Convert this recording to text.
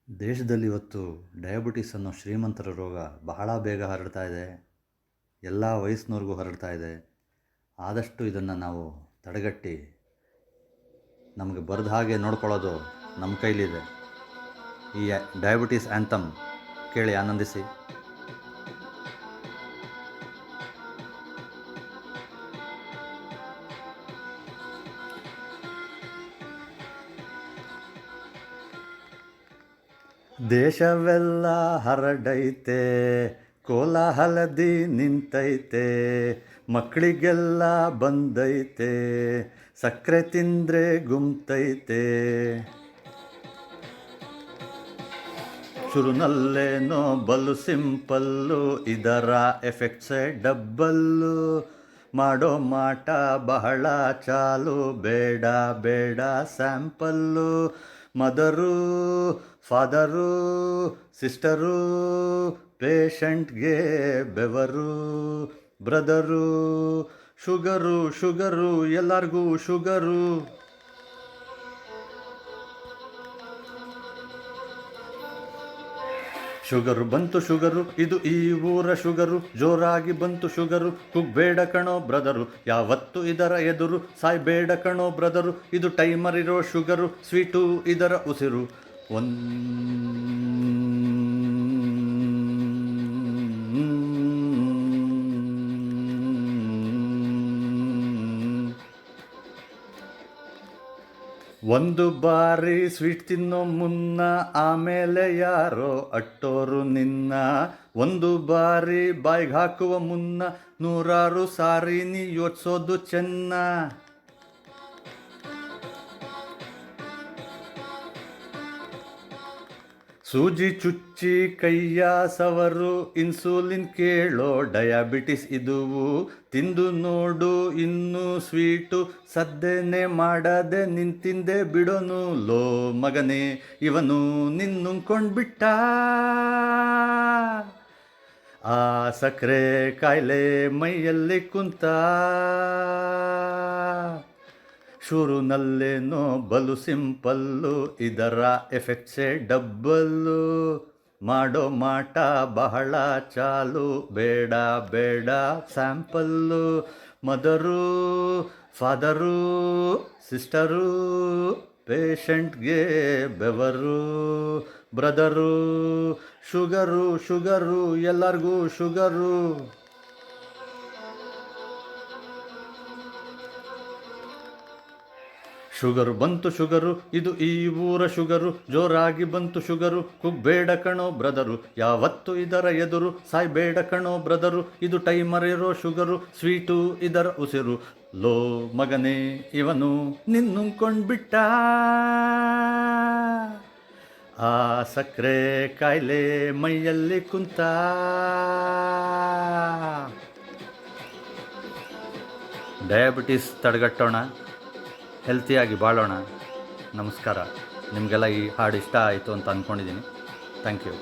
ದೇಶದಲ್ಲಿ ಇವತ್ತು ಡಯಾಬಿಟಿಸ್ ಅನ್ನೋ ಶ್ರೀಮಂತರ ರೋಗ ಬಹಳ ಬೇಗ ಹರಡ್ತಾ ಇದೆ. ಎಲ್ಲ ವಯಸ್ಸಿನವ್ರಿಗೂ ಹರಡ್ತಾ ಇದೆ. ಆದಷ್ಟು ಇದನ್ನು ನಾವು ತಡೆಗಟ್ಟಿ ನಮಗೆ ಬರದ ಹಾಗೆ ನೋಡ್ಕೊಳ್ಳೋದು ನಮ್ಮ ಕೈಲಿದೆ. ಈ ಡಯಾಬಿಟಿಸ್ ಆ್ಯಂಥಮ್ ಕೇಳಿ ಆನಂದಿಸಿ. ದೇಶವೆಲ್ಲ ಹರಡೈತೆ, ಕೋಲಾಹಲದಿ ನಿಂತೈತೆ, ಮಕ್ಕಳಿಗೆಲ್ಲ ಬಂದೈತೆ, ಸಕ್ಕರೆ ತಿಂದರೆ ಗುಮ್ತೈತೆ. ಶುರುನಲ್ಲೇನೋ ಬಲು ಸಿಂಪಲ್ಲು, ಇದರ ಎಫೆಕ್ಟ್ಸೇ ಡಬ್ಬಲ್ಲು. ಮಾಡೋ ಮಾಟ ಬಹಳ ಚಾಲು, ಬೇಡ ಬೇಡ ಸ್ಯಾಂಪಲ್ಲು. ಮದರು, ಫಾದರು, ಸಿಸ್ಟರು, ಪೇಷಂಟ್ಗೆ ಬೆವರು. ಬ್ರದರು, ಶುಗರು ಶುಗರು ಎಲ್ಲರಿಗೂ ಶುಗರು. ಶುಗರು ಬಂತು ಶುಗರು, ಇದು ಈ ಊರ ಶುಗರು. ಜೋರಾಗಿ ಬಂತು ಶುಗರು, ಕುಗ್ಬೇಡ ಕಣೋ ಬ್ರದರು. ಯಾವತ್ತು ಇದರ ಎದುರು ಸಾಯ್ಬೇಡ ಕಣೋ ಬ್ರದರು. ಇದು ಟೈಮರ್ ಇರೋ ಶುಗರು, ಸ್ವೀಟು ಇದರ ಉಸಿರು. ಒಂದು ಬಾರಿ ಸ್ವೀಟ್ ತಿನ್ನೋ ಮುನ್ನ ಆಮೇಲೆ ಯಾರೋ ಅಟ್ಟೋರು ನಿನ್ನ. ಒಂದು ಬಾರಿ ಬಾಯಿಗೆ ಹಾಕುವ ಮುನ್ನ 100 ಸಾರಿ ನೀ ಯೋಚಿಸೋದು ಚೆನ್ನ. ಸೂಜಿ ಚುಚ್ಚಿ ಕೈಯ ಸವರು, ಇನ್ಸುಲಿನ್ ಕೇಳೋ ಡಯಾಬಿಟಿಸ್ ಇದುವು. ತಿಂದು ನೋಡು ಇನ್ನೂ ಸ್ವೀಟು, ಸದ್ದೇನೆ ಮಾಡದೆ ನಿಂತಿಂದೆ ಬಿಡೋನು. ಲೋ ಮಗನೇ, ಇವನು ನಿನ್ನುಂಕೊಂಡ್ಬಿಟ್ಟ. ಆ ಸಕ್ಕರೆ ಕಾಯಿಲೆ ಮೈಯಲ್ಲಿ ಕುಂತ. ಶುರುನಲ್ಲೇನೋ ಬಲು ಸಿಂಪಲ್ಲು, ಇದರ ಎಫೆಕ್ಟ್ಸೇ ಡಬ್ಬಲ್ಲು. ಮಾಡೋ ಮಾಟ ಬಹಳ ಚಾಲು, ಬೇಡ ಬೇಡ ಸ್ಯಾಂಪಲ್ಲು. ಮದರು, ಫಾದರು, ಸಿಸ್ಟರು, ಪೇಷಂಟ್ಗೆ ಬೆವರು. ಬ್ರದರು, ಶುಗರು ಶುಗರು ಎಲ್ಲರಿಗೂ ಶುಗರು. ಶುಗರು ಬಂತು ಶುಗರು, ಇದು ಈ ಊರ ಶುಗರು. ಜೋರಾಗಿ ಬಂತು ಶುಗರು, ಕುಗ್ಬೇಡ ಕಣೋ ಬ್ರದರು. ಯಾವತ್ತು ಇದರ ಎದುರು ಸಾಯ್ಬೇಡ ಕಣೋ ಬ್ರದರು. ಇದು ಟೈಮರ್ ಇರೋ ಶುಗರು, ಸ್ವೀಟು ಇದರ ಉಸಿರು. ಲೋ ಮಗನೇ, ಇವನು ನಿನ್ನುಂಕೊಂಡ್ಬಿಟ್ಟ. ಆ ಸಕ್ಕರೆ ಕಾಯಿಲೆ ಮೈಯಲ್ಲಿ ಕುಂತ. ಡಯಾಬಿಟಿಸ್ ತಡೆಗಟ್ಟೋಣ, ಹೆಲ್ತಿಯಾಗಿ ಬಾಳೋಣ. ನಮಸ್ಕಾರ. ನಿಮಗೆಲ್ಲ ಈ ಹಾಡು ಇಷ್ಟ ಆಯಿತು ಅಂತ ಅಂದ್ಕೊಂಡಿದ್ದೀನಿ. Thank you.